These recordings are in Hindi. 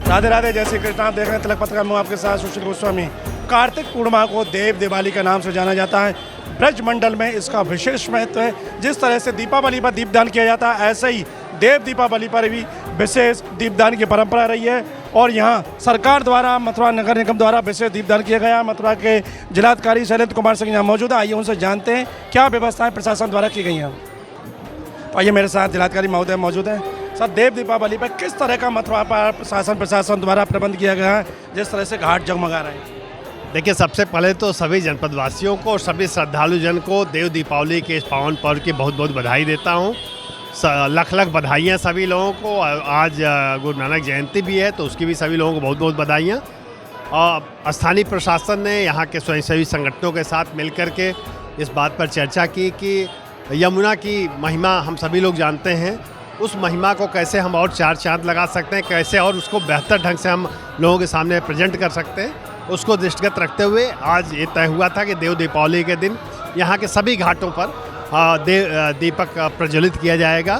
राधे राधे, जय श्री कृष्ण। आप देख रहे हैं तिलक पत्रिका में आपके साथ सुशील गोस्वामी। कार्तिक पूर्णिमा को देव दिवाली के नाम से जाना जाता है। ब्रज मंडल में इसका विशेष महत्व है। जिस तरह से दीपावली पर दीपदान किया जाता है, ऐसे ही देव दीपावली पर भी विशेष दीपदान की परंपरा रही है। और यहाँ सरकार द्वारा, मथुरा नगर निगम द्वारा विशेष दीपदान किया गया। मथुरा के जिलाधिकारी शैलेंद्र कुमार सिंह यहाँ मौजूद है। आइए उनसे जानते हैं क्या व्यवस्थाएं प्रशासन द्वारा की गई हैं। तो आइए, मेरे साथ जिलाधिकारी महोदय मौजूद हैं। सर, देव दीपावली पर किस तरह का मथुरा पर प्रशासन द्वारा प्रबंध किया गया है, जिस तरह से घाट जगमगा रहे हैं? देखिए, सबसे पहले तो सभी जनपदवासियों को और सभी श्रद्धालु जन को देव दीपावली के इस पावन पर्व की बहुत बहुत बधाई देता हूँ। लख लख बधाइयाँ सभी लोगों को। आज गुरु नानक जयंती भी है, तो उसकी भी सभी लोगों को बहुत बहुत बधाइयाँ। और स्थानीय प्रशासन ने यहाँ के स्वयंसेवी संगठनों के साथ मिलकर के इस बात पर चर्चा की कि यमुना की महिमा हम सभी लोग जानते हैं। उस महिमा को कैसे हम और चार चांद लगा सकते हैं, कैसे और उसको बेहतर ढंग से हम लोगों के सामने प्रेजेंट कर सकते हैं, उसको दृष्टिगत रखते हुए आज ये तय हुआ था कि देव दीपावली के दिन यहाँ के सभी घाटों पर दीपक प्रज्वलित किया जाएगा।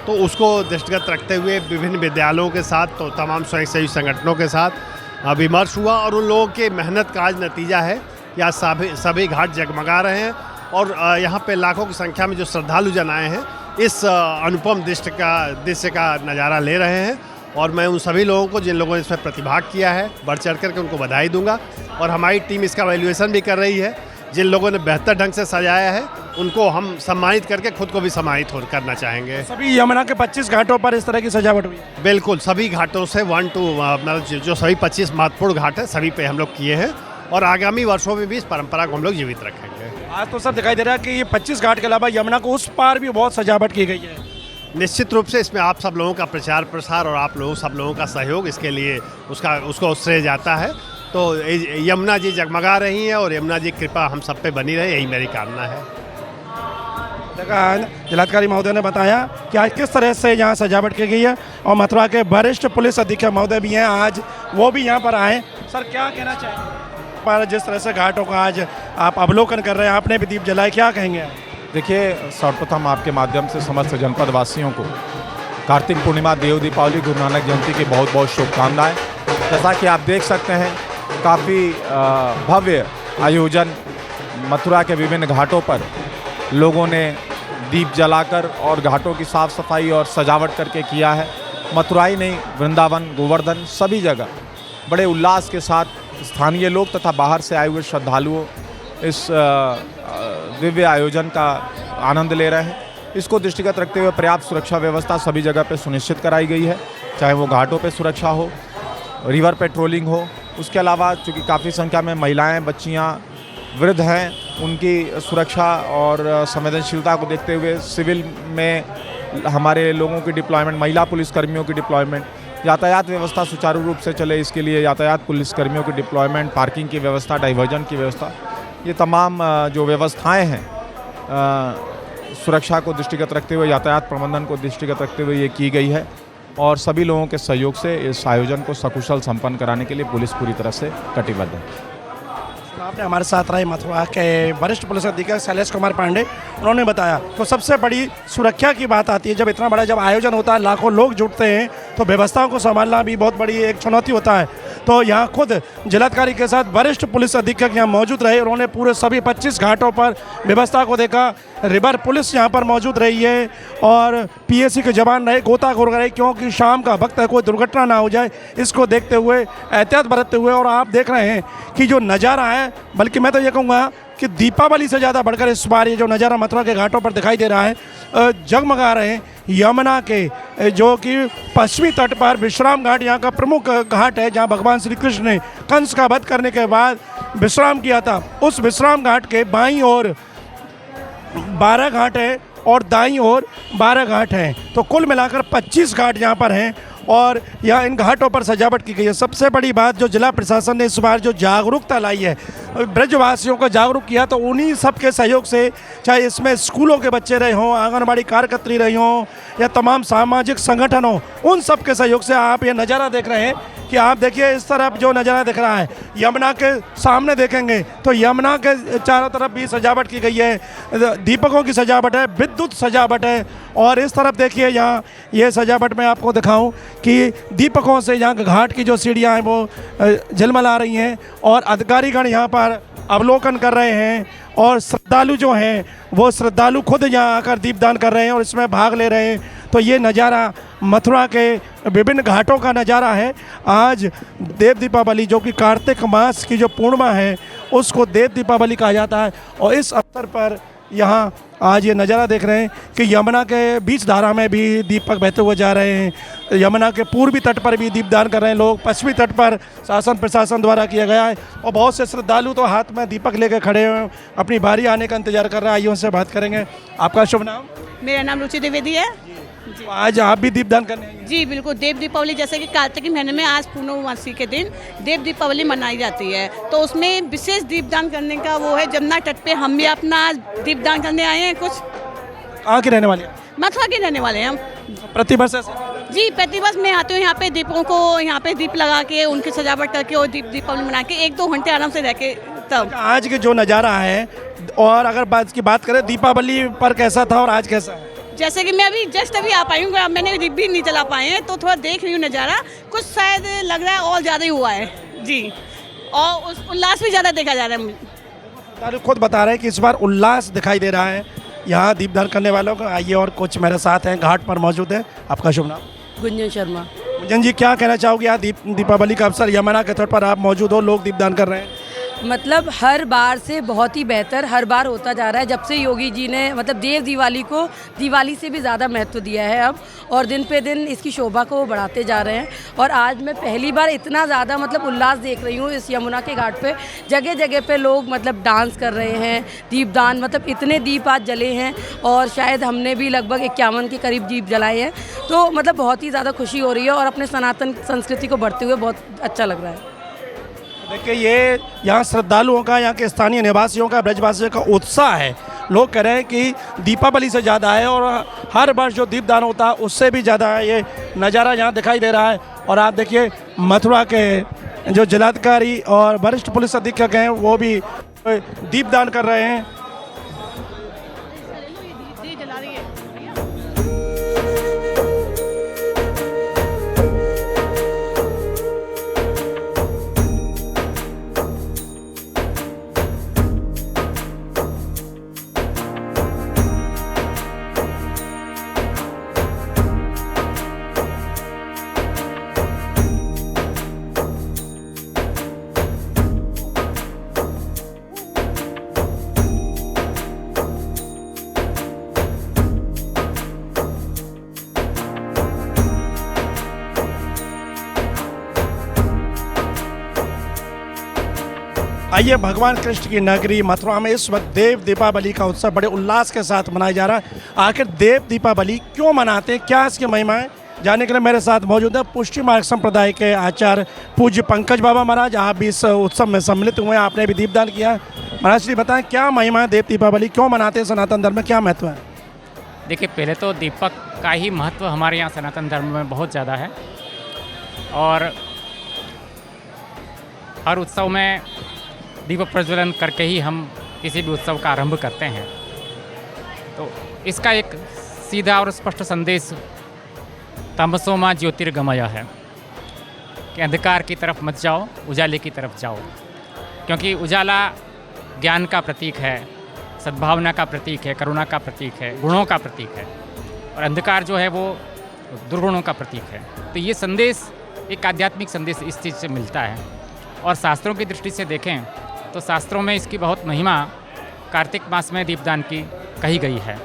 तो उसको दृष्टिगत रखते हुए विभिन्न विद्यालयों के साथ, तो तमाम स्वयंसेवी संगठनों के साथ विमर्श हुआ और उन लोगों के मेहनत का आज नतीजा है कि आज सभी घाट जगमगा रहे हैं। और यहाँ पे लाखों की संख्या में जो श्रद्धालु जन आए हैं, इस अनुपम दृश्य का नज़ारा ले रहे हैं। और मैं उन सभी लोगों को, जिन लोगों ने इसमें प्रतिभाग किया है, बढ़ चढ़ करके उनको बधाई दूंगा। और हमारी टीम इसका वैल्यूएशन भी कर रही है। जिन लोगों ने बेहतर ढंग से सजाया है, उनको हम सम्मानित करके खुद को भी सम्मानित करना चाहेंगे। सभी यमुना के 25 घाटों पर इस तरह की सजावट हुई? बिल्कुल, सभी घाटों से 1 to मतलब जो सभी 25 महत्वपूर्ण घाट हैं, सभी पे हम लोग किए हैं। और आगामी वर्षों में भी इस परंपरा को हम लोग जीवित रखेंगे। आज तो सर दिखाई दे रहा है कि ये 25 घाट के अलावा यमुना को उस पार भी बहुत सजावट की गई है। निश्चित रूप से इसमें आप सब लोगों का प्रचार प्रसार और आप लोगों सब लोगों का सहयोग, इसके लिए उसको श्रेय जाता है। तो यमुना जी जगमगा रही हैं और यमुना जी कृपा हम सब पे बनी रहे, यही मेरी कामना है। देखा, जिलाधिकारी महोदय ने बताया कि आज किस तरह से यहाँ सजावट की गई है। और मथुरा के वरिष्ठ पुलिस अधीक्षक महोदय भी हैं, आज वो भी यहाँ पर आए। सर, क्या कहना चाहेंगे पर जिस तरह से घाटों का आज आप अवलोकन कर रहे हैं, आपने भी दीप जलाए, क्या कहेंगे? देखिए, सर्वप्रथम आपके माध्यम से समस्त जनपद वासियों को कार्तिक पूर्णिमा, देव दीपावली, गुरु नानक जयंती की बहुत बहुत शुभकामनाएं। जैसा कि आप देख सकते हैं, काफ़ी भव्य आयोजन मथुरा के विभिन्न घाटों पर लोगों ने दीप जलाकर और घाटों की साफ़ सफाई और सजावट करके किया है। मथुरा ही नहीं, वृंदावन, गोवर्धन, सभी जगह बड़े उल्लास के साथ स्थानीय लोग तथा बाहर से आए हुए श्रद्धालुओं इस दिव्य आयोजन का आनंद ले रहे हैं। इसको दृष्टिगत रखते हुए पर्याप्त सुरक्षा व्यवस्था सभी जगह पे सुनिश्चित कराई गई है, चाहे वो घाटों पे सुरक्षा हो, रिवर पेट्रोलिंग हो। उसके अलावा चूँकि काफ़ी संख्या में महिलाएं, बच्चियां, वृद्ध हैं, उनकी सुरक्षा और संवेदनशीलता को देखते हुए सिविल में हमारे लोगों की डिप्लॉयमेंट, महिला पुलिसकर्मियों की डिप्लॉयमेंट, यातायात व्यवस्था सुचारू रूप से चले इसके लिए यातायात पुलिसकर्मियों की डिप्लॉयमेंट, पार्किंग की व्यवस्था, डाइवर्जन की व्यवस्था, ये तमाम जो व्यवस्थाएं हैं सुरक्षा को दृष्टिगत रखते हुए, यातायात प्रबंधन को दृष्टिगत रखते हुए ये की गई है। और सभी लोगों के सहयोग से इस आयोजन को सकुशल संपन्न कराने के लिए पुलिस पूरी तरह से कटिबद्ध है। आपने हमारे साथ रहे मथुरा के वरिष्ठ पुलिस अधीक्षक शैलेंद्र कुमार पांडे, उन्होंने बताया तो सबसे बड़ी सुरक्षा की बात आती है। जब इतना बड़ा आयोजन होता है, लाखों लोग जुटते हैं, तो व्यवस्थाओं को संभालना भी बहुत बड़ी एक चुनौती होता है। तो यहाँ खुद जिलाधिकारी के साथ वरिष्ठ पुलिस अधीक्षक यहाँ मौजूद रहे। उन्होंने पूरे सभी 25 घाटों पर व्यवस्था को देखा। रिवर पुलिस यहाँ पर मौजूद रही है और पीएसी के जवान रहे, गोताखोर रहे, क्योंकि शाम का वक्त है, कोई दुर्घटना ना हो जाए, इसको देखते हुए, एहतियात बरतते हुए। और आप देख रहे हैं कि जो नज़ारा है, बल्कि मैं तो ये कहूँगा कि दीपावली से ज़्यादा बढ़कर इस बार ये जो नज़ारा मथुरा के घाटों पर दिखाई दे रहा है, जगमगा रहे हैं। यमुना के जो कि पश्चिमी तट पर विश्राम घाट यहाँ का प्रमुख घाट है, जहाँ भगवान श्री कृष्ण ने कंस का वध करने के बाद विश्राम किया था। उस विश्राम घाट के बाईं ओर 12 घाट है और दाईं ओर 12 घाट हैं। तो कुल मिलाकर 25 घाट यहाँ पर हैं और यहाँ इन घाटों पर सजावट की गई है। सबसे बड़ी बात, जो जिला प्रशासन ने इस बार जो जागरूकता लाई है, ब्रजवासियों को जागरूक किया, तो उन्हीं सबके सहयोग से, चाहे इसमें स्कूलों के बच्चे रहे हों, आंगनबाड़ी कार्यकर्त्री रही हों या तमाम सामाजिक संगठन हों, उन सब के सहयोग से आप ये नज़ारा देख रहे हैं कि आप देखिए इस तरफ जो नज़ारा दिख रहा है, यमुना के सामने देखेंगे तो यमुना के चारों तरफ भी सजावट की गई है, दीपकों की सजावट है, विद्युत सजावट है। और इस तरफ देखिए यहाँ ये सजावट मैं आपको दिखाऊं कि दीपकों से यहाँ घाट की जो सीढ़ियाँ हैं वो झलमला रही हैं और अधिकारीगण यहाँ पर अवलोकन कर रहे हैं और श्रद्धालु जो हैं वो श्रद्धालु खुद यहाँ आकर दीपदान कर रहे हैं और इसमें भाग ले रहे हैं। तो ये नज़ारा मथुरा के विभिन्न घाटों का नज़ारा है। आज देव दीपावली जो कि कार्तिक मास की जो पूर्णिमा है उसको देव दीपावली कहा जाता है और इस अवसर पर यहाँ आज ये नज़ारा देख रहे हैं कि यमुना के बीच धारा में भी दीपक बहते हुए जा रहे हैं। यमुना के पूर्वी तट पर भी दीपदान कर रहे हैं लोग, पश्चिमी तट पर शासन प्रशासन द्वारा किया गया है और बहुत से श्रद्धालु तो हाथ में दीपक लेकर खड़े हैं, अपनी बारी आने का इंतजार कर रहे हैं। आइए उनसे बात करेंगे। आपका शुभ नाम? मेरा नाम रुचि द्विवेदी है। तो आज आप भी दीपदान करने आए हैं? जी बिल्कुल, देव दीपावली जैसे कि कार्तिक के महीने में आज पूर्णमासी के दिन देव दीपावली मनाई जाती है, तो उसमें विशेष दीपदान करने का वो है जमुना तट पे हम भी अपना दीपदान करने आए हैं। कुछ कहाँ के रहने वाले हैं? मथुरा के रहने वाले हैं हम। प्रतिवर्ष ऐसे? जी प्रतिवर्ष मैं आती हूँ यहाँ पे, दीपों को यहाँ पे दीप लगा के उनकी सजावट करके और दीपावली मना के 1-2 घंटे आराम से रह के तब। आज के जो नज़ारा है और अगर बात करें दीपावली पर कैसा था और आज कैसा है? जैसे कि मैं अभी जस्ट अभी आ पाई हूँ, मैंने दीप भी नहीं चला पाए हैं तो थोड़ा देख रही हूँ नज़ारा, कुछ शायद लग रहा है और ज़्यादा ही हुआ है जी, और उस उल्लास भी ज़्यादा देखा जा रहा है मुझे। खुद बता रहे हैं कि इस बार उल्लास दिखाई दे रहा है यहाँ दीपदान करने वालों का। आइए और कुछ मेरे साथ हैं, घाट पर मौजूद है। आपका शुभ नाम? गुंजन शर्मा। गुंजन जी, क्या कहना चाहोगे? यहाँ दीपावली का अवसर यमुना के तट पर आप मौजूद हो, लोग दीपदान कर रहे हैं। मतलब हर बार से बहुत ही बेहतर हर बार होता जा रहा है जब से योगी जी ने मतलब देव दिवाली को दिवाली से भी ज़्यादा महत्व दिया है अब, और दिन पे दिन इसकी शोभा को वो बढ़ाते जा रहे हैं। और आज मैं पहली बार इतना ज़्यादा मतलब उल्लास देख रही हूँ इस यमुना के घाट पे, जगह जगह पे लोग मतलब डांस कर रहे हैं, दीपदान, मतलब इतने दीप आज जले हैं और शायद हमने भी लगभग 51 के करीब दीप जलाए हैं। तो मतलब बहुत ही ज़्यादा खुशी हो रही है और अपने सनातन संस्कृति को बढ़ते हुए बहुत अच्छा लग रहा है। देखिए ये यहाँ श्रद्धालुओं का, यहाँ के स्थानीय निवासियों का, ब्रजवासियों का उत्साह है। लोग कह रहे हैं कि दीपावली से ज़्यादा है और हर वर्ष जो दीपदान होता है उससे भी ज़्यादा है। ये नज़ारा यहाँ दिखाई दे रहा है। और आप देखिए मथुरा के जो जिलाधिकारी और वरिष्ठ पुलिस अधीक्षक हैं वो भी दीपदान कर रहे हैं। आइए, भगवान कृष्ण की नगरी मथुरा में इस वक्त देव दीपावली का उत्सव बड़े उल्लास के साथ मनाया जा रहा है। आखिर देव दीपावली क्यों मनाते हैं, क्या इसकी महिमा है, जानने के लिए मेरे साथ मौजूद है पुष्टि मार्ग संप्रदाय के आचार्य पूज्य पंकज बाबा महाराज। आप भी इस उत्सव में सम्मिलित हुए हैं, आपने भी दीपदान किया। महाराज जी बताएं क्या महिमा है देव दीपावली, क्यों मनाते हैं, सनातन धर्म में क्या महत्व है? देखिए, पहले तो दीपक का ही महत्व हमारे यहाँ सनातन धर्म में बहुत ज़्यादा है और हर उत्सव में दीप प्रज्वलन करके ही हम किसी भी उत्सव का आरंभ करते हैं। तो इसका एक सीधा और स्पष्ट संदेश तमसो मां ज्योतिर्गमय है कि अंधकार की तरफ मत जाओ, उजाले की तरफ जाओ, क्योंकि उजाला ज्ञान का प्रतीक है, सद्भावना का प्रतीक है, करुणा का प्रतीक है, गुणों का प्रतीक है, और अंधकार जो है वो दुर्गुणों का प्रतीक है। तो ये संदेश, एक आध्यात्मिक संदेश इस चीज़ से मिलता है। और शास्त्रों की दृष्टि से देखें तो शास्त्रों में इसकी बहुत महिमा कार्तिक मास में दीपदान की कही गई है।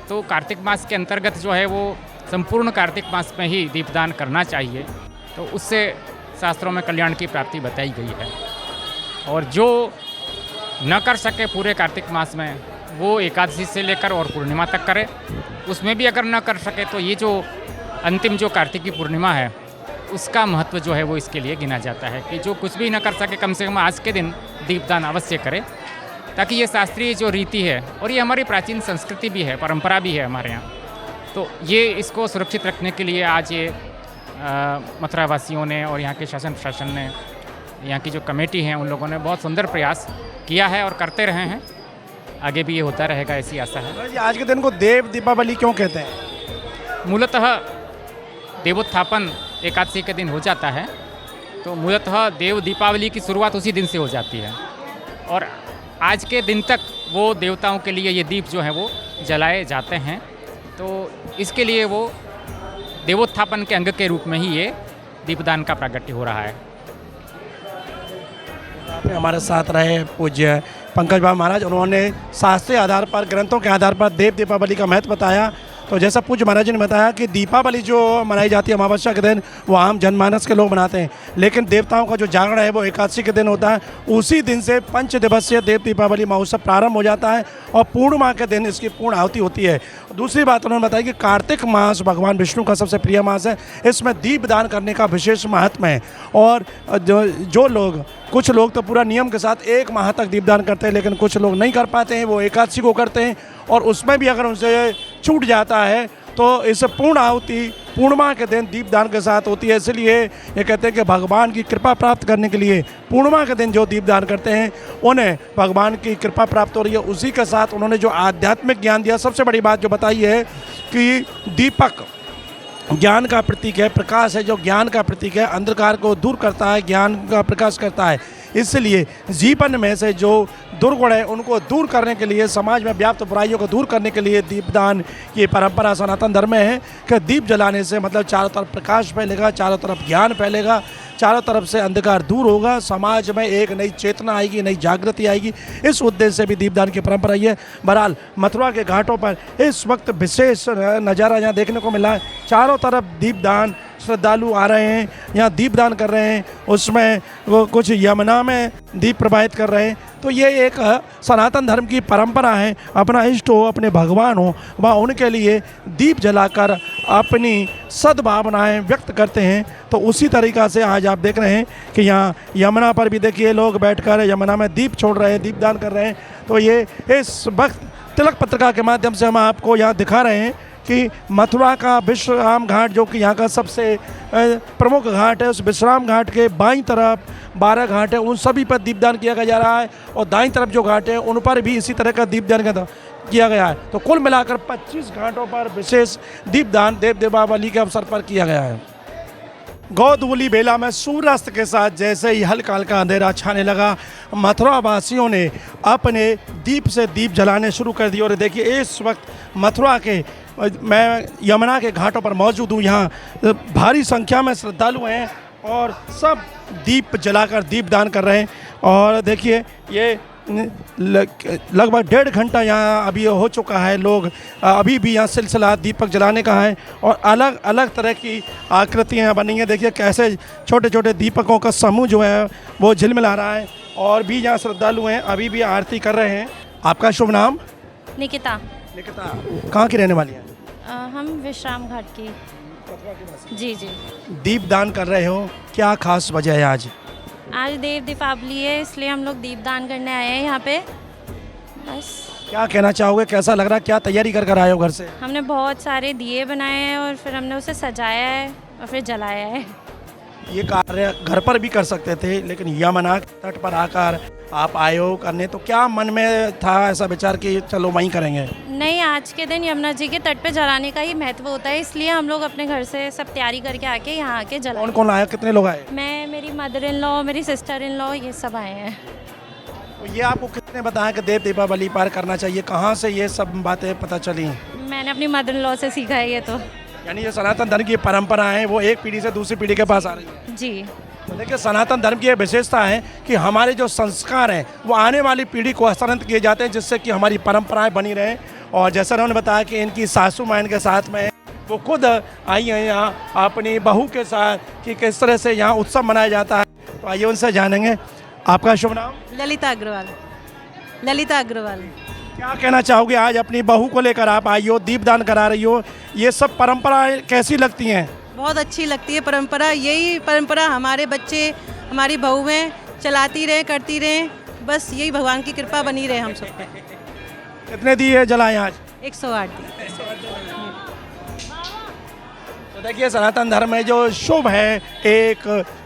तो कार्तिक मास के अंतर्गत जो है वो संपूर्ण कार्तिक मास में ही दीपदान करना चाहिए, तो उससे शास्त्रों में कल्याण की प्राप्ति बताई गई है। और जो न कर सके पूरे कार्तिक मास में, वो एकादशी से लेकर और पूर्णिमा तक करे। उसमें भी अगर न कर सके तो ये जो अंतिम जो कार्तिक की पूर्णिमा है उसका महत्व जो है वो इसके लिए गिना जाता है कि जो कुछ भी न कर सके कम से कम आज के दिन दीपदान अवश्य करे, ताकि ये शास्त्रीय जो रीति है और ये हमारी प्राचीन संस्कृति भी है, परंपरा भी है हमारे यहाँ, तो ये इसको सुरक्षित रखने के लिए आज ये मथुरा वासियों ने और यहाँ के शासन प्रशासन ने, यहाँ की जो कमेटी है, उन लोगों ने बहुत सुंदर प्रयास किया है और करते रहे हैं। आगे भी ये होता रहेगा, ऐसी आशा है। आज के दिन को देव दीपावली क्यों कहते हैं? मूलतः देवोत्थापन एकादशी के दिन हो जाता है, तो मूलतः देव दीपावली की शुरुआत उसी दिन से हो जाती है और आज के दिन तक वो देवताओं के लिए ये दीप जो हैं वो जलाए जाते हैं। तो इसके लिए वो देवोत्थापन के अंग के रूप में ही ये दीपदान का प्रागट्य हो रहा है। हमारे साथ रहे पूज्य पंकज बाबा महाराज, उन्होंने शास्त्रीय आधार पर, ग्रंथों के आधार पर देव दीपावली का महत्व बताया। तो जैसा पूज्य महाराज जी ने बताया कि दीपावली जो मनाई जाती है अमावस्या के दिन, वो आम जनमानस के लोग मनाते हैं, लेकिन देवताओं का जो जागरण है वो एकादशी के दिन होता है। उसी दिन से 5 दिवसीय देव दीपावली महोत्सव प्रारंभ हो जाता है और पूर्णिमा के दिन इसकी पूर्ण आहुति होती है। दूसरी बात उन्होंने बताया कि कार्तिक मास भगवान विष्णु का सबसे प्रिय मास है, इसमें दीपदान करने का विशेष महत्व है। और जो लोग, कुछ लोग तो पूरा नियम के साथ 1 माह तक दीपदान करते हैं, लेकिन कुछ लोग नहीं कर पाते हैं, वो एकादशी को करते हैं और उसमें भी अगर उनसे छूट जाता है तो इस पूर्ण आहुति पूर्णिमा के दिन दीपदान के साथ होती है। इसलिए ये कहते हैं कि भगवान की कृपा प्राप्त करने के लिए पूर्णिमा के दिन जो दीपदान करते हैं उन्हें भगवान की कृपा प्राप्त हो रही है। उसी के साथ उन्होंने जो आध्यात्मिक ज्ञान दिया, सबसे बड़ी बात जो बताई है कि दीपक ज्ञान का प्रतीक है, प्रकाश है, जो ज्ञान का प्रतीक है, अंधकार को दूर करता है, ज्ञान का प्रकाश करता है। इसलिए जीवन में से जो दुर्गुण है उनको दूर करने के लिए, समाज में व्याप्त बुराइयों को दूर करने के लिए दीपदान की परंपरा सनातन धर्म में है कि दीप जलाने से मतलब चारों तरफ प्रकाश फैलेगा, चारों तरफ ज्ञान फैलेगा, चारों तरफ से अंधकार दूर होगा, समाज में एक नई चेतना आएगी, नई जागृति आएगी। इस उद्देश्य से भी दीपदान की परंपरा ये। बहरहाल मथुरा के घाटों पर इस वक्त विशेष नज़ारा यहाँ देखने को मिला है। चारों तरफ दीपदान, श्रद्धालु आ रहे हैं, यहाँ दीपदान कर रहे हैं, उसमें वो कुछ यमुना में दीप प्रवाहित कर रहे हैं। तो ये एक सनातन धर्म की परंपरा है। अपना इष्ट हो, अपने भगवान हो, वह उनके लिए दीप जलाकर अपनी सद्भावनाएं व्यक्त करते हैं। तो उसी तरीक़ा से आज आप देख रहे हैं कि यहाँ यमुना पर भी देखिए लोग बैठकर यमुना में दीप छोड़ रहे हैं, दीपदान कर रहे हैं। तो ये इस वक्त तिलक पत्रिका के माध्यम से हम आपको यहाँ दिखा रहे हैं कि मथुरा का विश्राम घाट, जो कि यहाँ का सबसे प्रमुख घाट है, उस विश्राम घाट के बाईं तरफ 12 घाट है, उन सभी पर दीपदान किया जा रहा है और दाईं तरफ जो घाट है उन पर भी इसी तरह का दीपदान किया गया है। तो कुल मिलाकर 25 घाटों पर विशेष दीपदान देव दीपावली के अवसर पर किया गया है। गोधूली बेला में सूर्यास्त के साथ जैसे ही हल्का हल्का अंधेरा छाने लगा, मथुरा वासियों ने अपने दीप से दीप जलाने शुरू कर दिए। और देखिए इस वक्त मथुरा के, मैं यमुना के घाटों पर मौजूद हूँ, यहाँ भारी संख्या में श्रद्धालु हैं और सब दीप जलाकर दीपदान कर रहे हैं। और देखिए ये लगभग 1.5 घंटा यहाँ अभी हो चुका है। लोग अभी भी यहाँ सिलसिला दीपक जलाने का है और अलग अलग तरह की आकृतियाँ बनी हैं। देखिए कैसे छोटे छोटे दीपकों का समूह जो है वो झिलमिला रहा है और भी यहाँ श्रद्धालु हैं, अभी भी आरती कर रहे हैं। आपका शुभ नाम? निकिता। निकिता, कहाँ की रहने वाली हैं? हम विश्राम घाट की। जी जी। दीपदान कर रहे हो, क्या खास वजह है आज? आज देव दीपावली है, इसलिए हम लोग दीपदान करने आए हैं यहाँ पे। बस। क्या कहना चाहोगे, कैसा लग रहा है, क्या तैयारी कर आए हो घर से? हमने बहुत सारे दिए बनाए हैं और फिर हमने उसे सजाया है और फिर जलाया है। ये कार्य घर पर भी कर सकते थे, लेकिन यमुना तट पर आकर आप आए हो करने, तो क्या मन में था ऐसा विचार कि चलो वहीं करेंगे? नहीं, आज के दिन यमुना जी के तट पे जलाने का ही महत्व होता है, इसलिए हम लोग अपने घर से सब तैयारी करके आके यहाँ आके जला। कौन कौन आया, कितने लोग आए? मैं, मेरी मदर इन लॉ, मेरी सिस्टर इन लॉ, ये सब आए हैं। तो ये आपको कितने बताया कि देव दीपावली पार करना चाहिए, कहाँ से ये सब बातें पता चली? मैंने अपनी मदर इन लॉ से सीखा है ये। तो यानी ये सनातन धर्म की परंपरा है, वो एक पीढ़ी से दूसरी पीढ़ी के पास आ रही है। जी। तो देखिए सनातन धर्म की ये विशेषता है कि हमारे जो संस्कार हैं वो आने वाली पीढ़ी को हस्तांतरित किए जाते हैं, जिससे कि हमारी परंपराएं बनी रहें। और जैसा उन्होंने बताया कि इनकी सासू माँ इनके साथ में, वो खुद आई हैं यहाँ अपनी बहू के साथ कि किस तरह से यहाँ उत्सव मनाया जाता है। तो आइए उनसे जानेंगे। आपका शुभ नाम? ललिता अग्रवाल। ललिता अग्रवाल। क्या कहना चाहोगे, आज अपनी बहू को लेकर आप आई हो, दीपदान करा रही हो, ये सब परंपराएं कैसी लगती हैं? बहुत अच्छी लगती है परंपरा। यही परंपरा हमारे बच्चे, हमारी बहुएं चलाती रहे, करती रहें, बस यही भगवान की कृपा बनी रहे हम सब। कितने दिए जलाए आज? 108 दिए। तो देखिए सनातन धर्म में जो शुभ है 1,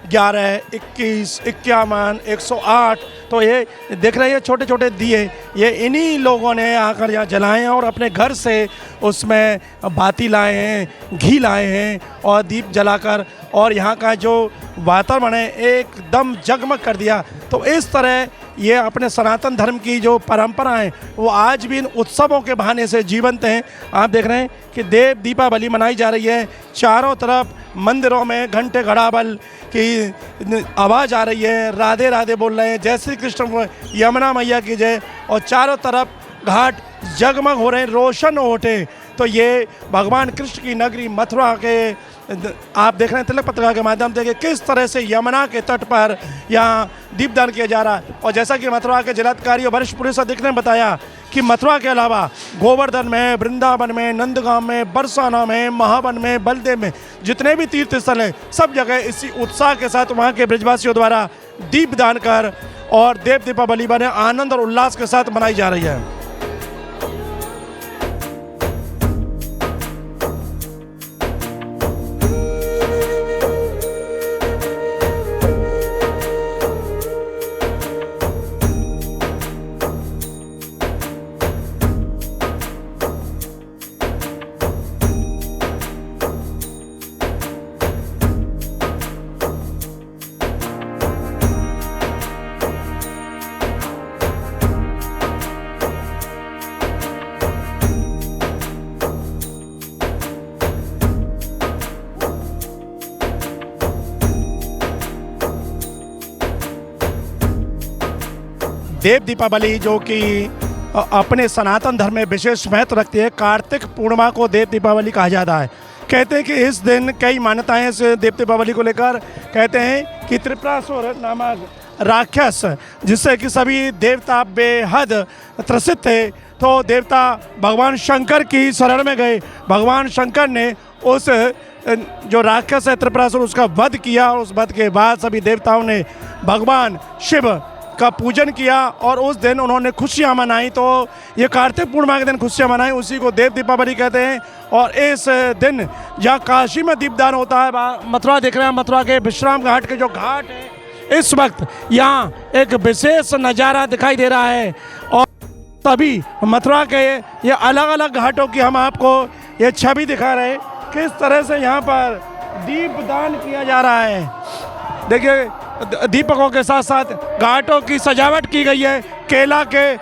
11, 21, 51, 108, तो ये देख रहे हैं छोटे छोटे दिए, ये इन्हीं लोगों ने आकर यहाँ जलाए हैं और अपने घर से उसमें बाती लाए हैं, घी लाए हैं और दीप जलाकर और यहाँ का जो वातावरण है एकदम जगमग कर दिया। तो इस तरह ये अपने सनातन धर्म की जो परंपरा है वो आज भी इन उत्सवों के बहाने से जीवंत हैं। आप देख रहे हैं कि देव दीपावली मनाई जा रही है, चारों तरफ मंदिरों में घंटे घड़ाबल की आवाज़ आ रही है, राधे राधे बोल रहे हैं, जय श्री कृष्ण, यमुना मैया की जय, और चारों तरफ घाट जगमग हो रहे हैं, रोशन हो उठे। तो ये भगवान कृष्ण की नगरी मथुरा के आप देख रहे हैं तिलक पत्रिका के माध्यम से कि किस तरह से यमुना के तट पर यहाँ दीपदान किया जा रहा है। और जैसा कि मथुरा के जिलाधिकारी और वरिष्ठ पुलिस अधीक्षक ने बताया कि मथुरा के अलावा गोवर्धन में, वृंदावन में, नंदगांव में, बरसाना में, महावन में, बलदेव में, जितने भी तीर्थ स्थल हैं सब जगह इसी उत्साह के साथ वहाँ के ब्रजवासियों द्वारा दीपदान कर और देव दीपावली बने आनंद और उल्लास के साथ मनाई जा रही है। देव दीपावली जो कि अपने सनातन धर्म में विशेष महत्व रखती है, कार्तिक पूर्णिमा को देव दीपावली कहा जाता है। कहते हैं कि इस दिन कई मान्यताएं इस देव दीपावली को लेकर, कहते हैं कि त्रिपुरासुर नामक राक्षस जिससे कि सभी देवता बेहद त्रसित थे, तो देवता भगवान शंकर की शरण में गए। भगवान शंकर ने उस जो राक्षस है त्रिपुरासुर उसका वध किया और उस वध के बाद सभी देवताओं ने भगवान शिव का पूजन किया और उस दिन उन्होंने खुशियाँ मनाई। तो ये कार्तिक पूर्णिमा के दिन खुशियाँ मनाई, उसी को देव दीपावली कहते हैं। और इस दिन जहाँ काशी में दीपदान होता है, मथुरा देख रहे हैं, मथुरा के विश्राम घाट के जो घाट है इस वक्त यहाँ एक विशेष नज़ारा दिखाई दे रहा है। और तभी मथुरा के ये अलग अलग घाटों की हम आपको ये छवि दिखा रहे हैं, किस तरह से यहाँ पर दीपदान किया जा रहा है। देखिए दीपकों के साथ साथ घाटों की सजावट की गई है, केला के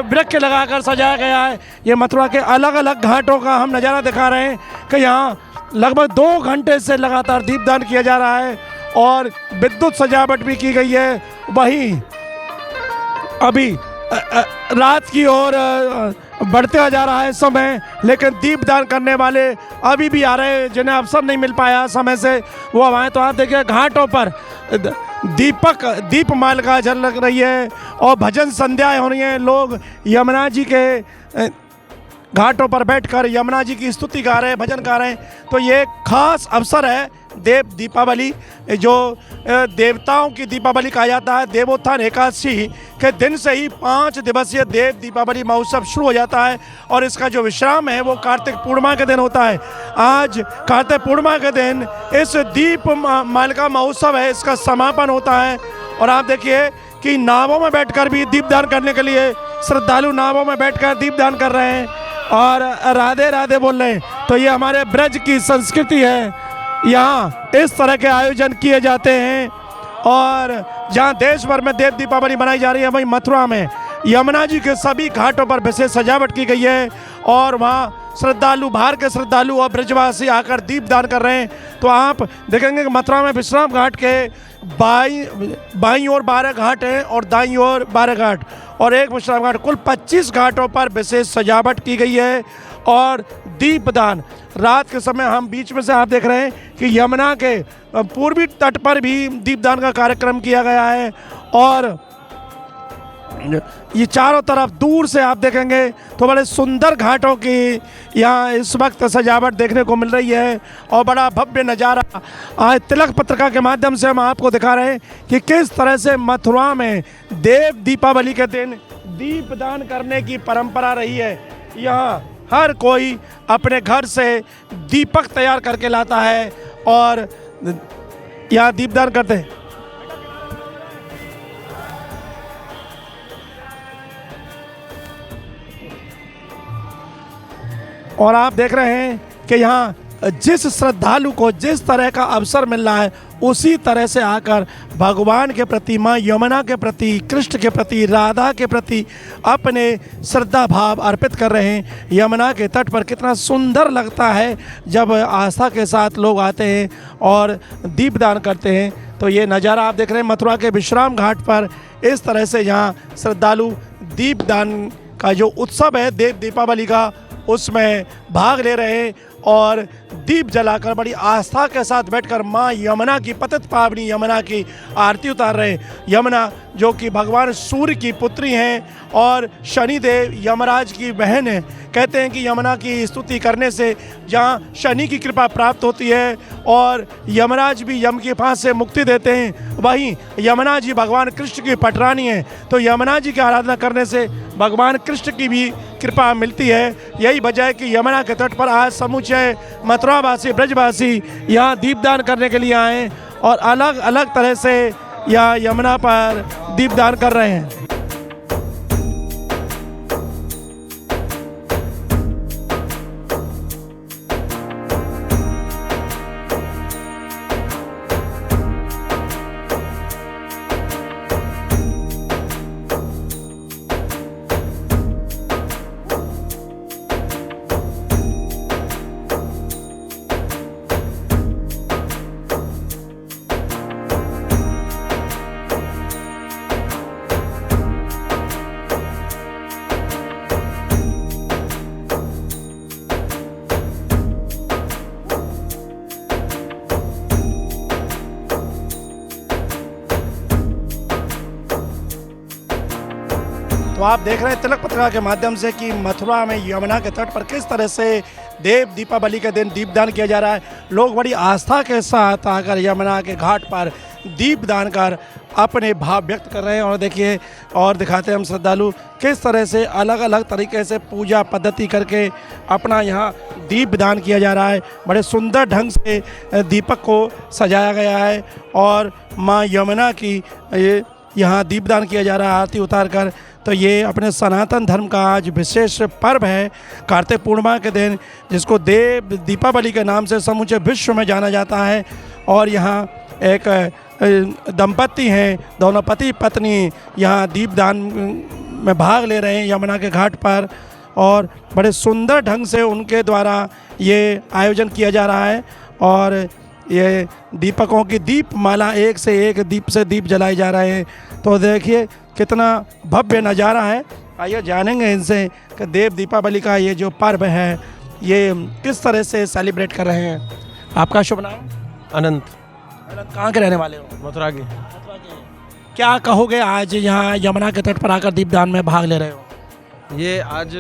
वृक्ष लगाकर सजाया गया है। ये मथुरा के अलग अलग घाटों का हम नज़ारा दिखा रहे हैं कि यहाँ लगभग 2 घंटे से लगातार दीपदान किया जा रहा है और विद्युत सजावट भी की गई है। वहीं अभी रात की ओर बढ़ते जा रहा है समय, लेकिन दीपदान करने वाले अभी भी आ रहे हैं, जिन्हें अवसर नहीं मिल पाया समय से वो आए। तो आप देखिए घाटों पर दीपमालिका जल लग रही है और भजन संध्याएं हो रही हैं। लोग यमुना जी के घाटों पर बैठकर यमुना जी की स्तुति गा रहे हैं, भजन गा रहे हैं। तो ये खास अवसर है देव दीपावली, जो देवताओं की दीपावली कहा जाता है। देवोत्थान एकादशी के दिन से ही 5 दिवसीय देव दीपावली महोत्सव शुरू हो जाता है और इसका जो विश्राम है वो कार्तिक पूर्णिमा के दिन होता है। आज कार्तिक पूर्णिमा के दिन इस दीप मालिका महोत्सव है, इसका समापन होता है। और आप देखिए कि नावों में बैठकर भी दीपदान करने के लिए श्रद्धालु नावों में बैठकर दीपदान कर रहे हैं और राधे राधे बोल रहे हैं। तो ये हमारे ब्रज की संस्कृति है, यहाँ इस तरह के आयोजन किए जाते हैं। और जहाँ देश भर में देव दीपावली मनाई जा रही है, वहीं मथुरा में यमुना जी के सभी घाटों पर विशेष सजावट की गई है और वहाँ श्रद्धालु, बाहर के श्रद्धालु और ब्रजवासी आकर दीपदान कर रहे हैं। तो आप देखेंगे कि मथुरा में विश्राम घाट के बाईं ओर 12 घाट हैं और दाईं ओर 12 घाट और एक विश्राम घाट, कुल 25 घाटों पर विशेष सजावट की गई है। और दीपदान रात के समय हम बीच में से आप देख रहे हैं कि यमुना के पूर्वी तट पर भी दीपदान का कार्यक्रम किया गया है। और ये चारों तरफ दूर से आप देखेंगे तो बड़े सुंदर घाटों की यहाँ इस वक्त सजावट देखने को मिल रही है और बड़ा भव्य नज़ारा आज तिलक पत्रिका के माध्यम से हम आपको दिखा रहे हैं कि किस तरह से मथुरा में देव दीपावली के दिन दीपदान करने की परंपरा रही है। यहाँ हर कोई अपने घर से दीपक तैयार करके लाता है और यहाँ दीपदान करते हैं। और आप देख रहे हैं कि यहाँ जिस श्रद्धालु को जिस तरह का अवसर मिल रहा है उसी तरह से आकर भगवान के प्रति, माँ यमुना के प्रति, कृष्ण के प्रति, राधा के प्रति अपने श्रद्धा भाव अर्पित कर रहे हैं। यमुना के तट पर कितना सुंदर लगता है जब आस्था के साथ लोग आते हैं और दीपदान करते हैं। तो ये नज़ारा आप देख रहे हैं मथुरा के विश्राम घाट पर, इस तरह से यहाँ श्रद्धालु दीपदान का जो उत्सव है देव दीपावली का, उसमें भाग ले रहे हैं और दीप जलाकर बड़ी आस्था के साथ बैठकर माँ यमुना की, पतित पावनी यमुना की आरती उतार रहे हैं। यमुना जो कि भगवान सूर्य की पुत्री हैं और शनिदेव यमराज की बहन है। कहते हैं कि यमुना की स्तुति करने से जहाँ शनि की कृपा प्राप्त होती है और यमराज भी यम की फांस से मुक्ति देते हैं, वहीं यमुना जी भगवान कृष्ण की पटरानी है। तो यमुना जी की आराधना करने से भगवान कृष्ण की भी कृपा मिलती है। यही वजह है कि यमुना के तट पर आज समूचे मथुरावासी, ब्रजवासी यहाँ दीपदान करने के लिए आए और अलग अलग तरह से यहाँ यमुना पर दीपदान कर रहे हैं। तो आप देख रहे हैं तिलक पत्रिका के माध्यम से कि मथुरा में यमुना के तट पर किस तरह से देव दीपावली के दिन दीपदान किया जा रहा है। लोग बड़ी आस्था के साथ आकर यमुना के घाट पर दीपदान कर अपने भाव व्यक्त कर रहे हैं। और देखिए और दिखाते हैं हम श्रद्धालु किस तरह से अलग अलग तरीके से पूजा पद्धति करके अपना यहाँ दीपदान किया जा रहा है। बड़े सुंदर ढंग से दीपक को सजाया गया है और माँ यमुना की यहाँ दीपदान किया जा रहा है आरती उतार कर। तो ये अपने सनातन धर्म का आज विशेष पर्व है कार्तिक पूर्णिमा के दिन, जिसको देव दीपावली के नाम से समूचे विश्व में जाना जाता है। और यहाँ एक दंपति हैं, दोनों पति पत्नी यहाँ दीपदान में भाग ले रहे हैं यमुना के घाट पर और बड़े सुंदर ढंग से उनके द्वारा ये आयोजन किया जा रहा है। और ये दीपकों की दीप माला एक से एक दीप से दीप जलाए जा रहे हैं। तो देखिए कितना भव्य नज़ारा है। आइए जानेंगे इनसे कि देव दीपावली का ये जो पर्व है ये किस तरह से सेलिब्रेट कर रहे हैं। आपका शुभ नाम? अनंत। अनंत कहाँ के रहने वाले हो? मथुरा के। क्या कहोगे आज यहाँ यमुना के तट पर आकर दीपदान में भाग ले रहे हो? ये आज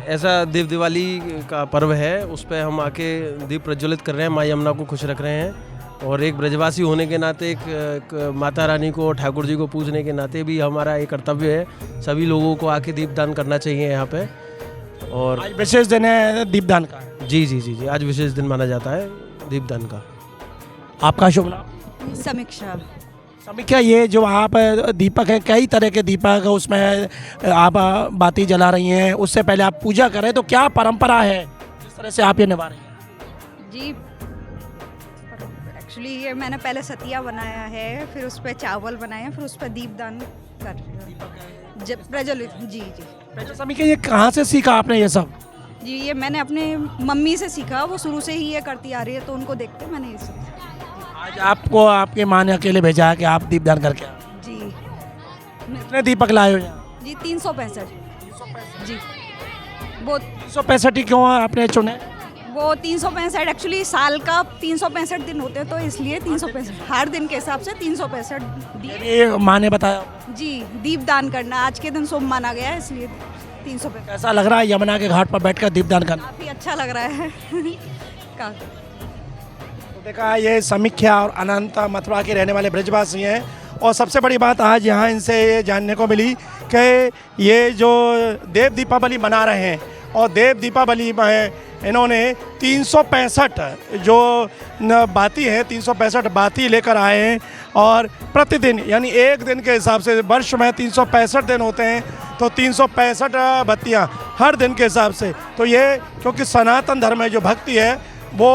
ऐसा देव दिवाली का पर्व है, उस पर हम आके दीप प्रज्वलित कर रहे हैं, माँ यमुना को खुश रख रहे हैं। और एक ब्रजवासी होने के नाते, एक माता रानी को, ठाकुर जी को पूजने के नाते भी हमारा एक कर्तव्य है सभी लोगों को आके दीपदान करना चाहिए यहाँ पे। और आज विशेष दिन है दीपदान का? जी जी जी जी, आज विशेष दिन माना जाता है दीपदान का। आपका शुभ नाम? समीक्षा। समीक्षा, ये जो आप दीपक है, कई तरह के दीपक उसमें आप बाती जला रही हैं, उससे पहले आप पूजा करें, तो क्या परंपरा है जिस तरह से आप ये निभा रही हैं? जी एक्चुअली ये मैंने पहले सतिया बनाया है, फिर उस पर चावल बनाए, फिर उस पर दीपदान कर जब प्रज्वलित। जी जी। समीक्षा, ये कहाँ से सीखा आपने ये सब? जी ये मैंने अपने मम्मी से सीखा, वो शुरू से ही ये करती आ रही है, तो उनको देखते मैंने ये सब। आज आपको आपके माँ ने अकेले भेजा है कि आप दीपदान करके आए? जी। कितने दीपक लाए हो यहाँ? जी 365। जी वो 365 ही क्यों आपने चुने? वो 365 एक्चुअली साल का 365 दिन होते हैं, तो इसलिए 365 हर दिन के हिसाब से 365 ये माँ ने बताया? जी दीपदान करना आज के दिन शुभ माना गया है, इसलिए 365। कैसा लग रहा है यमुना के घाट पर बैठकर दीपदान करना? काफ़ी अच्छा लग रहा है। देखा ये समीक्षा और अनंत मथुरा के रहने वाले ब्रजवासी हैं। और सबसे बड़ी बात आज यहाँ इनसे ये जानने को मिली कि ये जो देव दीपावली मना रहे हैं और देव दीपावली में इन्होंने 365 जो बाती है 365 बाती लेकर आए हैं और प्रतिदिन यानी एक दिन के हिसाब से वर्ष में 365 दिन होते हैं तो 365 बत्तियां हर दिन के हिसाब से। तो ये क्योंकि सनातन धर्म में जो भक्ति है वो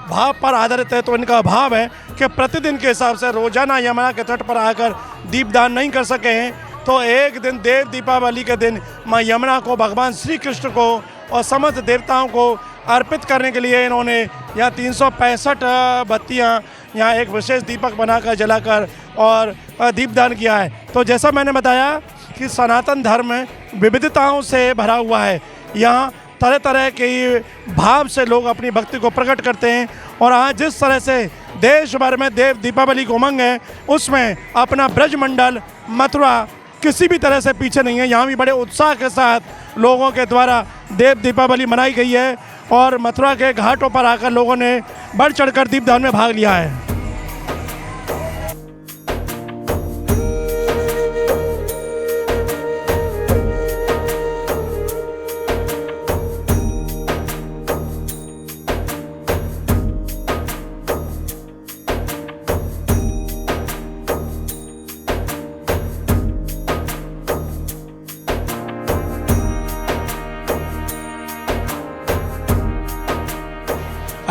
भाव पर आधारित है तो इनका भाव है कि प्रतिदिन के हिसाब से रोजाना यमुना के तट पर आकर दीपदान नहीं कर सके हैं तो एक दिन देव दीपावली के दिन माँ यमुना को भगवान श्री कृष्ण को और समस्त देवताओं को अर्पित करने के लिए इन्होंने यहाँ 365 बत्तियाँ यहाँ एक विशेष दीपक बनाकर जलाकर और दीपदान किया है। तो जैसा मैंने बताया कि सनातन धर्म विविधताओं से भरा हुआ है। यहाँ तरह तरह के भाव से लोग अपनी भक्ति को प्रकट करते हैं और आज जिस तरह से देश भर में देव दीपावली को उमंग है उसमें अपना ब्रजमंडल मथुरा किसी भी तरह से पीछे नहीं है। यहाँ भी बड़े उत्साह के साथ लोगों के द्वारा देव दीपावली मनाई गई है और मथुरा के घाटों पर आकर लोगों ने बढ़ चढ़कर दीपदान में भाग लिया है।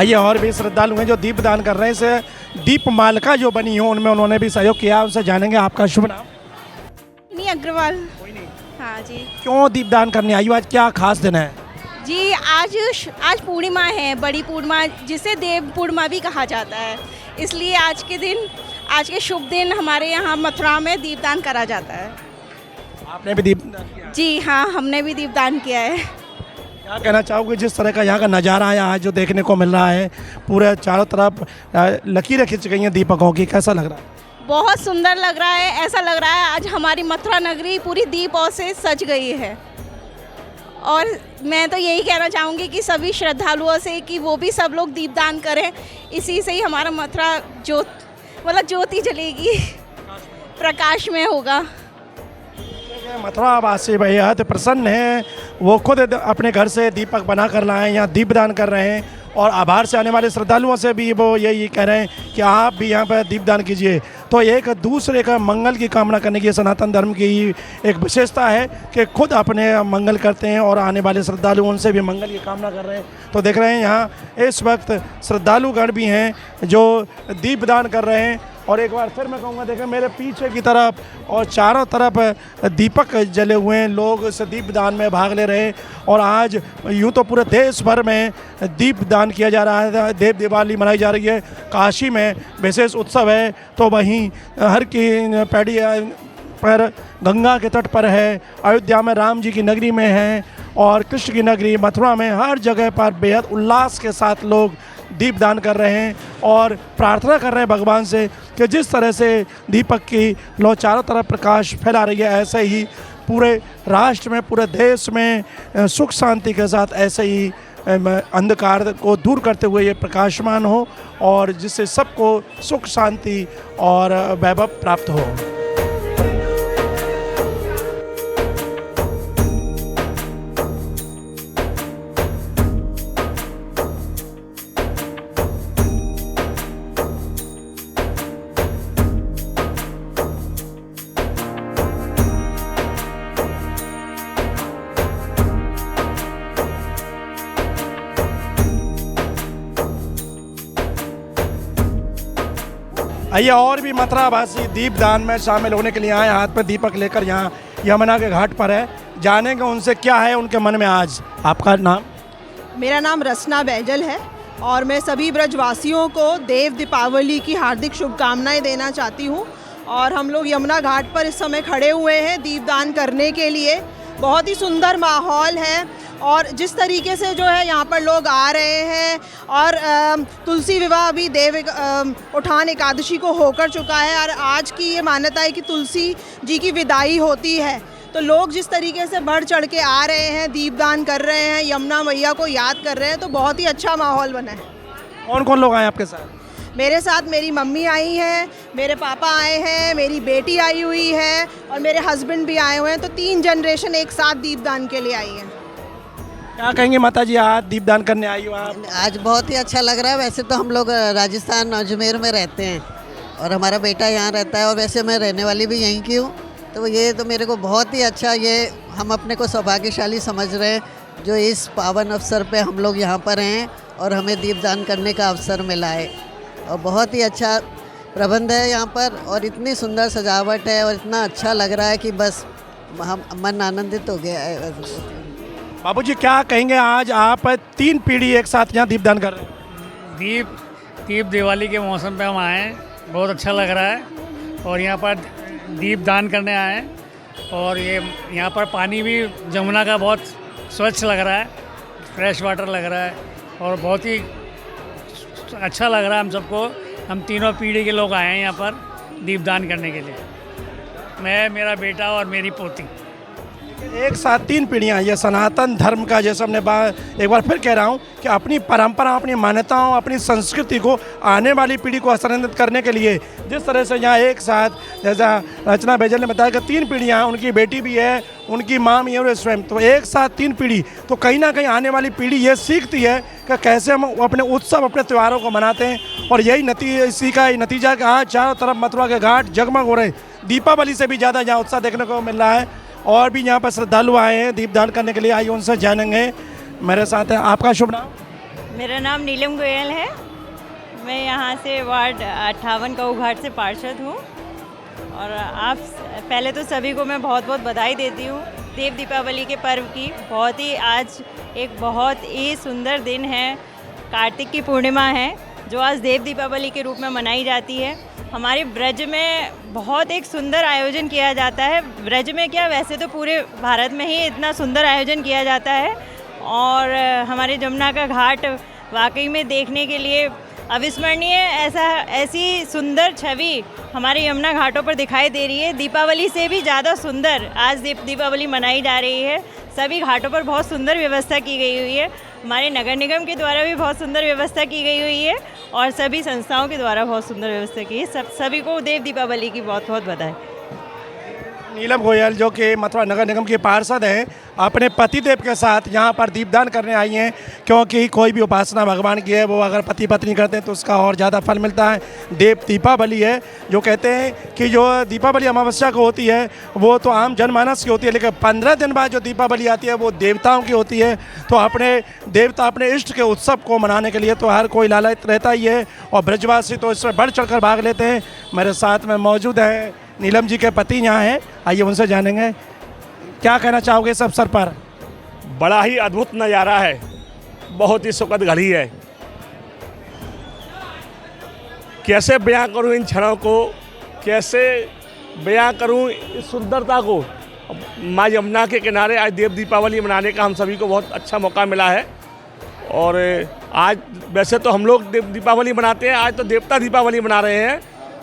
आइए और भी श्रद्धालु हैं जो दीप दान कर रहे हैं। इसे दीप मालिका जो बनी हो उनमें उन्होंने भी सहयोग किया, उनसे जानेंगे। आपका शुभ नाम? नहीं अग्रवाल। हाँ जी। क्यों दीप दान करने आई हो, आज क्या खास दिन है? जी आज पूर्णिमा है, बड़ी पूर्णिमा जिसे देव पूर्णिमा भी कहा जाता है, इसलिए आज के शुभ दिन हमारे यहाँ मथुरा में दीपदान करा जाता है। आपने भी दीपदान किया? जी हाँ, हमने भी दीपदान किया है। क्या कहना चाहोगे जिस तरह का यहाँ का नज़ारा है आज जो देखने को मिल रहा है, पूरे चारों तरफ लकीरें खिंच गई हैं दीपकों की, कैसा लग रहा है? बहुत सुंदर लग रहा है। ऐसा लग रहा है आज हमारी मथुरा नगरी पूरी दीपों से सज गई है। और मैं तो यही कहना चाहूँगी कि सभी श्रद्धालुओं से कि वो भी सब लोग दीपदान करें, इसी से ही हमारा मथुरा ज्योति जलेगी, प्रकाश में होगा। मथुरा वासी बेहद प्रसन्न हैं, वो खुद अपने घर से दीपक बना कर लाए हैं, यहाँ दीपदान कर रहे हैं और आभार से आने वाले श्रद्धालुओं से भी वो यही कह रहे हैं कि आप भी यहाँ पर दीपदान कीजिए। तो एक दूसरे का मंगल की कामना करने की सनातन धर्म की एक विशेषता है कि खुद अपने मंगल करते हैं और आने वाले श्रद्धालु उनसे भी मंगल की कामना कर रहे हैं। तो देख रहे हैं यहाँ इस वक्त श्रद्धालुगण भी हैं जो दीपदान कर रहे हैं। और एक बार फिर मैं कहूँगा, देखें मेरे पीछे की तरफ और चारों तरफ दीपक जले हुए हैं, लोग इस दीपदान में भाग ले रहे हैं। और आज यूँ तो पूरे देश भर में दीपदान किया जा रहा है, देव दिवाली मनाई जा रही है। काशी में विशेष उत्सव है तो वहीं हर की पैड़ी पर गंगा के तट पर है, अयोध्या में राम जी की नगरी में है और कृष्ण की नगरी मथुरा में, हर जगह पर बेहद उल्लास के साथ लोग दीपदान कर रहे हैं और प्रार्थना कर रहे हैं भगवान से कि जिस तरह से दीपक की लो चारों तरफ प्रकाश फैला रही है, ऐसे ही पूरे राष्ट्र में, पूरे देश में सुख शांति के साथ ऐसे ही अंधकार को दूर करते हुए ये प्रकाशमान हो और जिससे सबको सुख शांति और वैभव प्राप्त हो। आइए और भी मथुरावासी दीपदान में शामिल होने के लिए आए, हाथ में दीपक लेकर यहाँ यमुना के घाट पर है। जानेंगे उनसे क्या है उनके मन में आज। आपका नाम? मेरा नाम रसना बैजल है और मैं सभी ब्रजवासियों को देव दीपावली की हार्दिक शुभकामनाएं देना चाहती हूँ। और हम लोग यमुना घाट पर इस समय खड़े हुए हैं दीपदान करने के लिए। बहुत ही सुंदर माहौल है और जिस तरीके से जो है यहाँ पर लोग आ रहे हैं और तुलसी विवाह भी देव उठान एकादशी को होकर चुका है और आज की ये मान्यता है कि तुलसी जी की विदाई होती है। तो लोग जिस तरीके से बढ़ चढ़ के आ रहे हैं, दीपदान कर रहे हैं, यमुना मैया को याद कर रहे हैं, तो बहुत ही अच्छा माहौल बना है। कौन कौन लोग आए आपके साथ? मेरे साथ मेरी मम्मी आई हैं, मेरे पापा आए हैं, मेरी बेटी आई हुई है और मेरे हस्बैंड भी आए हुए हैं। तो 3 जनरेशन एक साथ दीपदान के लिए आई हैं। क्या कहेंगे माता जी, आज दीपदान करने आई हो आप? आज बहुत ही अच्छा लग रहा है। वैसे तो हम लोग राजस्थान अजमेर में रहते हैं और हमारा बेटा यहाँ रहता है और वैसे मैं रहने वाली भी यहीं की हूँ, तो ये तो मेरे को बहुत ही अच्छा, ये हम अपने को सौभाग्यशाली समझ रहे हैं जो इस पावन अवसर पे हम लोग यहाँ पर हैं और हमें दीपदान करने का अवसर मिला है। और बहुत ही अच्छा प्रबंध है यहाँ पर और इतनी सुंदर सजावट है और इतना अच्छा लग रहा है कि बस हम मन आनंदित हो गया है। बाबूजी क्या कहेंगे, आज आप 3 पीढ़ी एक साथ यहाँ दीपदान कर रहे हैं? दीप दिवाली के मौसम पे हम आए हैं, बहुत अच्छा लग रहा है और यहाँ पर दीप दान करने आए हैं। और ये यहाँ पर पानी भी जमुना का बहुत स्वच्छ लग रहा है, फ्रेश वाटर लग रहा है और बहुत ही अच्छा लग रहा है हम सबको। हम तीनों पीढ़ी के लोग आए हैं यहाँ पर दीपदान करने के लिए, मैं, मेरा बेटा और मेरी पोती। एक साथ 3 पीढ़ियाँ, ये सनातन धर्म का, जैसे हमने एक बार फिर कह रहा हूँ कि अपनी परंपरा, अपनी मान्यताओं, अपनी संस्कृति को आने वाली पीढ़ी को हस्तांतरित करने के लिए जिस तरह से यहाँ एक साथ, जैसा रचना बैजल ने बताया कि 3 पीढ़ियाँ, उनकी बेटी भी है, उनकी माँ भी है और स्वयं, तो एक साथ 3 पीढ़ी, तो कहीं ना कहीं आने वाली पीढ़ी ये सीखती है कि कैसे हम अपने उत्सव, अपने त्योहारों को मनाते हैं। और यही इसी का नतीजा कि आज चारों तरफ मथुरा के घाट जगमग हो रहे हैं, दीपावली से भी ज़्यादा यहाँ उत्साह देखने को मिल रहा है। और भी यहाँ पर श्रद्धालु आए हैं दीपदान करने के लिए, आइए उनसे जानेंगे। मेरे साथ है, आपका शुभ नाम? मेरा नाम नीलम गोयल है, मैं यहाँ से वार्ड 58 काऊ घाट से पार्षद हूँ। और आप पहले तो सभी को मैं बहुत बहुत बधाई देती हूँ देव दीपावली के पर्व की। बहुत ही आज एक बहुत ही सुंदर दिन है, कार्तिक की पूर्णिमा है जो आज देव दीपावली के रूप में मनाई जाती है। हमारे ब्रज में बहुत एक सुंदर आयोजन किया जाता है। ब्रज में क्या, वैसे तो पूरे भारत में ही इतना सुंदर आयोजन किया जाता है और हमारे जमुना का घाट वाकई में देखने के लिए अविस्मरणीय, ऐसी सुंदर छवि हमारे यमुना घाटों पर दिखाई दे रही है। दीपावली से भी ज़्यादा सुंदर आज दीपावली मनाई जा रही है। सभी घाटों पर बहुत सुंदर व्यवस्था की गई हुई है, हमारे नगर निगम के द्वारा भी बहुत सुंदर व्यवस्था की गई हुई है और सभी संस्थाओं के द्वारा बहुत सुंदर व्यवस्था की है। सभी को देव दीपावली की बहुत बहुत बधाई। नीलम गोयल जो कि मथुरा नगर निगम की पार्षद हैं, अपने पतिदेव के साथ यहाँ पर दीपदान करने आई हैं, क्योंकि कोई भी उपासना भगवान की है वो अगर पति पत्नी करते हैं तो उसका और ज़्यादा फल मिलता है। देव दीपावली है जो कहते हैं कि जो दीपावली अमावस्या को होती है वो तो आम जनमानस की होती है, लेकिन 15 दिन बाद जो दीपावली आती है वो देवताओं की होती है। तो अपने देवता, अपने इष्ट के उत्सव को मनाने के लिए तो हर कोई लालच रहता ही है और ब्रजवासी तो इसमें बढ़ चढ़ कर भाग लेते हैं। मेरे साथ में मौजूद है नीलम जी के पति यहाँ हैं, आइए उनसे जानेंगे क्या कहना चाहोगे इस अवसर पर? बड़ा ही अद्भुत नज़ारा है, बहुत ही सुखद घड़ी है। कैसे बयां करूं इन क्षणों को, कैसे बयां करूं इस सुंदरता को। माँ यमुना के किनारे आज देव दीपावली मनाने का हम सभी को बहुत अच्छा मौका मिला है। और आज वैसे तो हम लोग देव दीपावली मनाते हैं, आज तो देवता दीपावली मना रहे हैं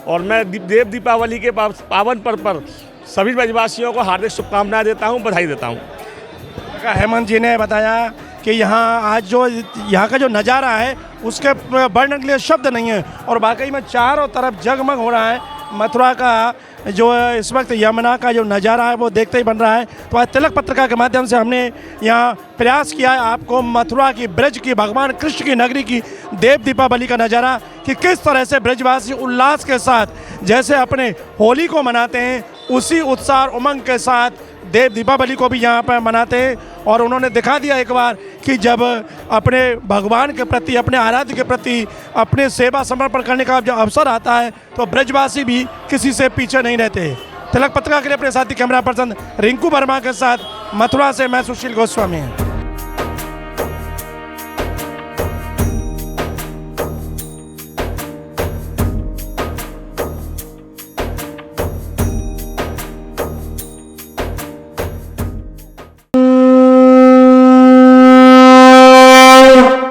और मैं देव दीपावली के पावन पर्व पर सभी ब्रजवासियों को हार्दिक शुभकामनाएं देता हूं, बधाई देता हूं। हेमंत जी ने बताया कि यहाँ आज जो यहाँ का जो नज़ारा है उसके वर्णन के लिए शब्द नहीं है और वाकई में चारों तरफ जगमग हो रहा है। मथुरा का जो इस वक्त यमुना का जो नज़ारा है वो देखते ही बन रहा है। तो आज तिलक पत्रिका के माध्यम से हमने यहाँ प्रयास किया है आपको मथुरा की, ब्रज की, भगवान कृष्ण की नगरी की देव दीपावली का नज़ारा, कि किस तरह से ब्रजवासी उल्लास के साथ जैसे अपने होली को मनाते हैं उसी उत्साह और उमंग के साथ देव दीपावली को भी यहाँ पर मनाते हैं। और उन्होंने दिखा दिया एक बार कि जब अपने भगवान के प्रति, अपने आराध्य के प्रति अपने सेवा समर्पण करने का जब अवसर आता है तो ब्रजवासी भी किसी से पीछे नहीं रहते। तिलक पत्रिका के लिए अपने साथी कैमरा पर्सन रिंकू वर्मा के साथ मथुरा से मैं सुशील गोस्वामी।